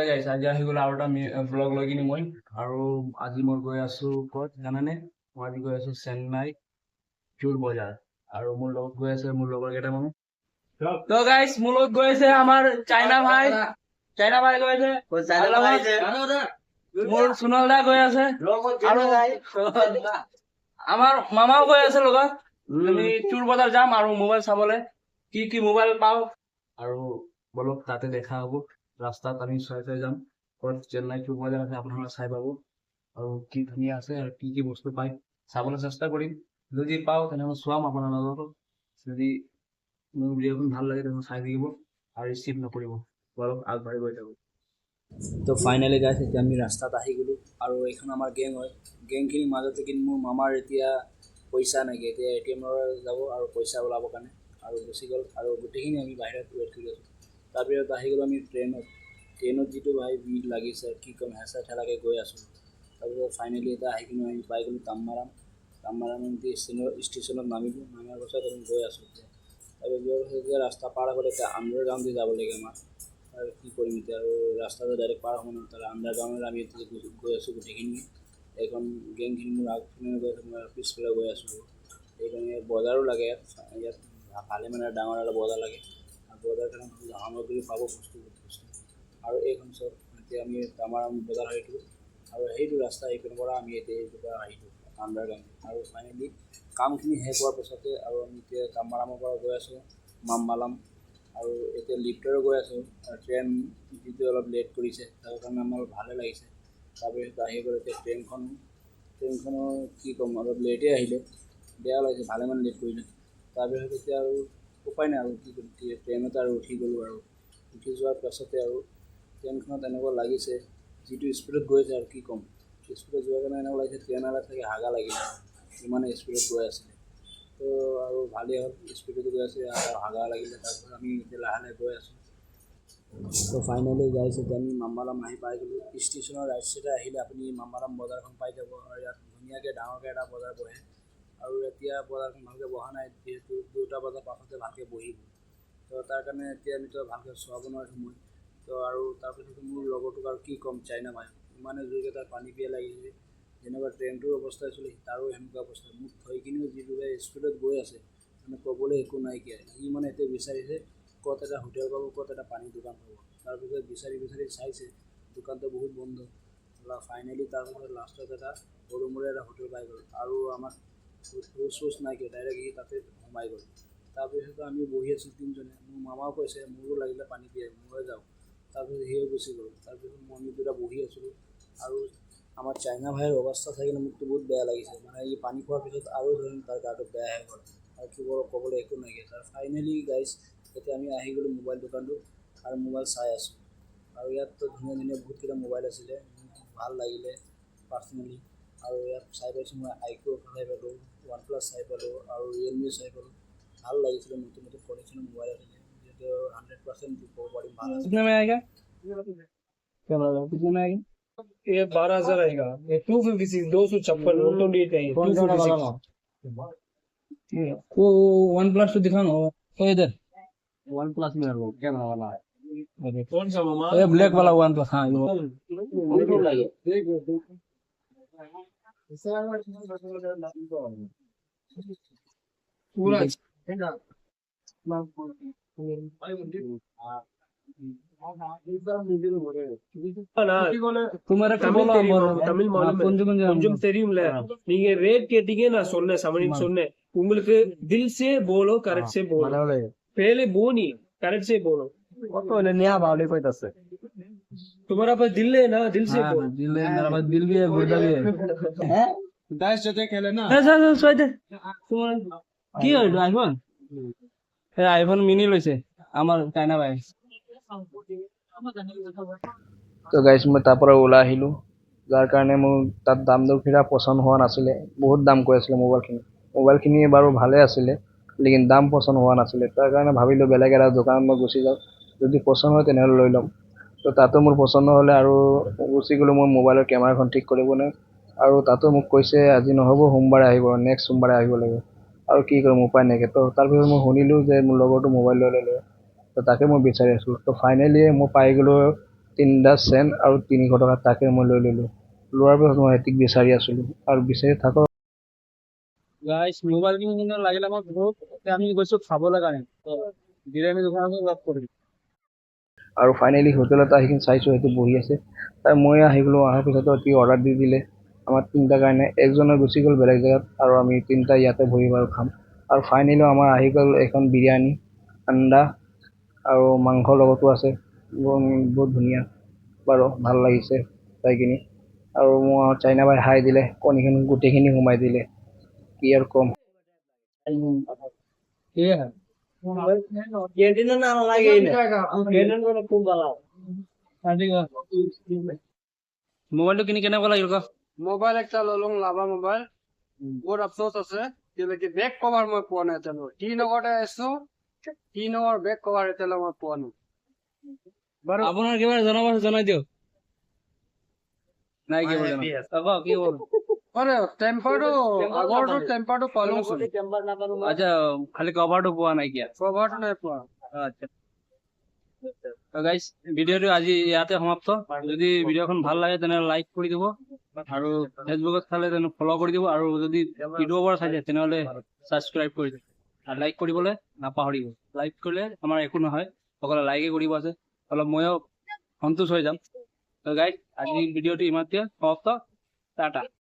গাইছ আজি আহি গ'ল আৰু এটা ব্লগ লৈ কিনি মই আৰু আজি মই গৈ আছো ক'ত জানানে মই আজি গৈ আছো চেন্নাই চোৰ বজাৰ আৰু মোৰ লগত গৈ আছে মোৰ লগৰ কেইটামান তো গাইছ মোৰ লগত গৈ আছে আমাৰ চাইনা ভাই গৈ আছে মোৰ সোণল দা গৈ আছে আৰু আমাৰ মামাও গৈ আছে লগত আমি চোৰ বজাৰ যাম আৰু মোবাইল চাবলৈ কি মোবাইল পাওঁ আৰু বলক তাতে দেখা হ'ব ৰাস্তাত আমি চাই যাম ক'ত চেন্নাই চোৰ বজাৰ আছে আপোনালোকে চাই পাব আৰু কি ধুনীয়া আছে আৰু কি বস্তু পায় চাবলৈ চেষ্টা কৰিম যদি পাওঁ তেনেহ'লে চোৱাম আপোনালোকক যদি মোৰ ভিডিঅ'খন ভাল লাগে তেনেহ'লে চাই থাকিব আৰু ৰিচিভ নকৰিব বলক আগবাঢ়ি গৈ থাকোঁ তো ফাইনেলি গাইছ এতিয়া আমি ৰাস্তাত আহি গ'লোঁ আৰু এইখন আমাৰ গেং হয় গেংখিনিৰ মাজতে কিন্তু মোৰ মামাৰ এতিয়া পইচা নাইকিয়া এতিয়া ATM যাব আৰু পইচা ওলাবৰ কাৰণে আৰু গুচি গ'ল আৰু গোটেইখিনি আমি বাহিৰত ৱেইট কৰি আছোঁ তাৰপিছত আহি গ'লোঁ আমি ট্ৰেইনত যিটো ভাই ভিৰ লাগিছে কি ক'ম হেঁচা ঠেলাকৈ গৈ আছোঁ তাৰপিছত ফাইনেলি এতিয়া আহি কিনে আমি পাই গ'লোঁ তাম্মাৰাম ষ্টেচনত নামিলোঁ নামাৰ পাছত আমি গৈ আছোঁ এতিয়া তাৰপিছত এতিয়া ৰাস্তা পাৰ আগত এতিয়া আণ্ডাৰগ্ৰাউণ্ড দি যাব লাগে আমাৰ আৰু কি কৰিম এতিয়া আৰু ৰাস্তাটো ডাইৰেক্ট পাৰ হ'ব নহয় তাৰ আণ্ডাৰগ্ৰাউণ্ডত আমি এতিয়া গৈ আছোঁ গোটেইখিনি এইখন গেংখিনি মোৰ আগপিনে গৈ আছোঁ মই পিছফালে গৈ আছোঁ এইকাৰণে বজাৰো লাগে ইয়াত ভালে মানে ডাঙৰ এটা বজাৰ লাগে আৰু বজাৰত সামগ্ৰী পাব বস্তু আৰু এইখন চব এতিয়া আমি তামাৰাম বজাৰ আহিলোঁ আৰু সেইটো ৰাস্তা এইপিনৰ পৰা আমি এতিয়া এইটোৰ পৰা আহিলোঁ আণ্ডাৰগ্ৰাউণ্ড আৰু ফাইনেলি কামখিনি শেষ হোৱাৰ পাছতে আৰু আমি এতিয়া তামাৰামৰ পৰা গৈ আছোঁ মাম্মালাম আৰু এতিয়া লিফ্টেৰে গৈ আছোঁ ট্ৰেইন যিটো অলপ লেট কৰিছে তাৰ কাৰণে আমাৰ ভালে লাগিছে তাৰপিছত আহি গ'ল এতিয়া ট্ৰেইনখনৰ কি ক'ম অলপ লেটেই আহিলে বেয়া লাগিছে ভালে মানে লেট কৰিলে তাৰপিছত এতিয়া আৰু উপায় নাই আৰু কি কৰিম ট্ৰেইনতে আৰু উঠি গ'লোঁ আৰু উঠি যোৱাৰ পাছতে আৰু ট্ৰেইনখনত এনেকুৱা লাগিছে যিটো স্পীডত গৈ আছে আৰু কি ক'ম স্পীডত যোৱাৰ কাৰণে এনেকুৱা লাগিছে ট্ৰেইনাৰত চাগে হাগা লাগিলে ইমানে স্পীডত গৈ আছিলে তো আৰু ভালেই হ'ল স্পীডত গৈ আছে আৰু হাগা লাগিলে তাৰপিছত আমি এতিয়া লাহে গৈ আছোঁ তো ফাইনেলি গাইছে এতিয়া আমি মাম্মালাম আহি পাই গ'লোঁ ষ্টেচনৰ ৰাইট চাইডে আহিলে আপুনি মাম্মালাম বজাৰখন পাই যাব আৰু ইয়াত ধুনীয়াকৈ ডাঙৰকৈ এটা বজাৰ বহে আৰু এতিয়া বজাৰখন ভালকৈ বহা নাই যিহেতু 2টা বজাৰ পাছতে ভালকৈ বহিব তো তাৰ কাৰণে এতিয়া আমিতো ভালকৈ চোৱাব নোৱাৰিছোঁ মই তো আৰু তাৰপিছত মোৰ লগৰটোক আৰু কি ক'ম চাইনা ভাই ইমানে জোৰকৈ তাৰ পানী পিয়া লাগিছে যেনেকুৱা ট্ৰেইনটোৰ অৱস্থা আছিলে তাৰো সেনেকুৱা অৱস্থা মোক থৈ কিনিও যিটো স্পীডত গৈ আছে মানে ক'বলৈ একো নাইকিয়া সি মানে এতিয়া বিচাৰিছে ক'ত এটা হোটেল পাব ক'ত এটা পানী দোকান পাব তাৰপিছত বিচাৰি চাইছে দোকানটো বহুত বন্ধ ফাইনেলি তাৰপিছত লাষ্টত এটা সৰু মূৰে এটা হোটেল পাই গ'ল আৰু আমাক চুজ নাইকিয়া ডাইৰেক্ট সি তাতে সোমাই গ'ল তাৰপিছত আমি বহি আছোঁ তিনিজনে মোৰ মামাও কৈছে মোৰো লাগিলে পানী পিয়াই ময়ে যাওঁ তাৰপিছত সিও গুচি গ'ল তাৰপিছত আমি দুটা বহি আছিলোঁ আৰু আমাৰ চাইনা ভাইৰ অৱস্থা চাই কিনে মোকতো বহুত বেয়া লাগিছে মানে ই পানী খোৱাৰ পিছত আৰু ধৰিম তাৰ গাটো বেয়া হৈ গ'ল আৰু কি ক'বলৈ একো নাইকিয়া তাৰ ফাইনেলি গাইজ এতিয়া আমি আহি গ'লোঁ মোবাইল দোকানটো আৰু মোবাইল চাই আছোঁ আৰু ইয়াততো ধুনীয়া বহুতকেইটা মোবাইল আছিলে ভাল লাগিলে পাৰ্চনেলি আৰু ইয়াত চাই পাইছোঁ মই আইকিউ চাই পালোঁ OnePlus চাই পালোঁ আৰু ৰিয়েলমি চাই পালোঁ ভাল লাগিছিলে নতুন কণ্ডিশ্যনৰ মোবাইল আছিলে যিহেতু 100% ক'ব পাৰিম ভাল আছে कितने में आएगा कैमरा कितने में आएगा ये 12,000 आएगा ये 256 256 वो तो डेट है 256 वो OnePlus तो दिखाओ ना तो इधर OnePlus में वो कैमरा वाला है कौन सा मामा ये ब्लैक वाला OnePlus हाँ ये पूरा கொஞ்சம் தெரியும்ல நீங்க ரேட் கேட்டீங்க நான் சொன்னேன் உங்களுக்கு दिल से बोलो करेक्ट से बोलो पहले बोनी करेक्ट से बोलो तुम्हारा पास दिल है ना दिल से बोलो दिल है मेरा पास दिल भी है गुर्दा भी है दाइस जते खेले ना তোমার কি হয় আইফোন আইফোন মিনি লৈছে আমাৰ চাইনা ভাই তো গাইছ মই তাৰ পৰা ওলাই আহিলোঁ যাৰ কাৰণে মোৰ তাত দাম দৰ কিটা পচন্দ হোৱা নাছিলে বহুত দাম কৈ আছিলে মোবাইলখিনি বাৰু ভালে আছিলে লেকিন দাম পচন্দ হোৱা নাছিলে তাৰ কাৰণে ভাবিলোঁ বেলেগ এটা দোকানত মই গুচি যাওঁ যদি পচন্দ হয় তেনেহ'লে লৈ ল'ম তো তাতো মোৰ পচন্দ হ'লে আৰু গুচি গ'লোঁ মোৰ মোবাইলৰ কেমেৰাখন ঠিক কৰিবলৈ আৰু তাতো মোক কৈছে আজি নহ'ব সোমবাৰে আহিব নেক্সট সোমবাৰে আহিব লাগিব আৰু কি কৰিম উপায় নাইকিয়া তো তাৰপিছত মই শুনিলোঁ যে মোৰ লগৰটো মোবাইল লৈ ল'লে তো তাকে মই বিচাৰি আছিলোঁ তো ফাইনেলি মই পাই গ'লোঁ 3টা চেন আৰু 300 টকা তাকে মই লৈ ল'লোঁ। লোৱাৰ পিছত মই এটিক বিচাৰি আছিলোঁ আৰু বিচাৰি থাকক। গাইস মোবাইল কিনি লাগিলে আমাৰ বহুত আমি গৈছো খাবলৈ কাৰণে বিৰিয়ানী দোকানত লগ কৰিলো আৰু ফাইনেলি হোটেলত আহি চাইছোঁ সেইটো বহি আছে। তাৰ মই আহি গ'লোঁ, অহাৰ পিছতো সি অৰ্ডাৰ দি দিলে আমাৰ 3টাৰ কাৰণে। একজনে গুচি গ'ল বেলেগ জেগাত আৰু আমি 3টা ইয়াতে বহি বাৰু খাম। আৰু ফাইনেলি আমাৰ আহি গ'ল এখন বিৰিয়ানী, আন্দা আৰু মাংসৰ লগতো আছে। বহুত ধুনীয়া, বাৰু ভাল লাগিছে চাই কিনি। আৰু মোৰ চাইনা বাই হাই দিলে, কণীখিনি গোটেইখিনি সোমাই দিলে, কি আৰু ক'ম। ঠিক আছে ক্যান্টিনে না লাগে ক্যান্টিন খুব ভালো মোবাইলটো কিনি কেনেকুৱা লাগিল ক মোবাইল একটা ললো লাভা মোবাইল বহুত আফসোস আছে কি বেক কভার মই পোৱা নাই এতিয়ালৈ টি নগৰতে আছো টি নগৰ বেক কভাৰ এতিয়ালৈ মই পোৱা নাই বাৰু আপোনাৰ কিবা জনাব জনাই দিয়ক নাই কি বলেন কি বল আৰে টেম্পাৰটো আগৰটো টেম্পাৰটো পালো আচ্ছা খালি কভাৰটো পোৱা নাই কিয়া কভাৰটো নাই পোৱা আচ্ছা তো গাইস ভিডিওটো আজি ইয়াতে সমাপ্ত যদি ভিডিওখন ভাল লাগে তেনেহলে লাইক কৰি দিব আৰু ফেসবুকত চালে তেনে ফলো কৰি দিব আৰু যদি ইউটিউবৰ চাইছে তেনেহলে সাবস্ক্ৰাইব কৰি দিব আৰু লাইক কৰিবলৈ নাপাহৰিব লাইক কৰিলে আমাৰ একো নহয় অকল লাইকে কৰিব আছে অলপ ময়ো সন্তুষ্ট হৈ যাম তো গাইস আজি ভিডিওটো ইমানতে সমাপ্ত টাটা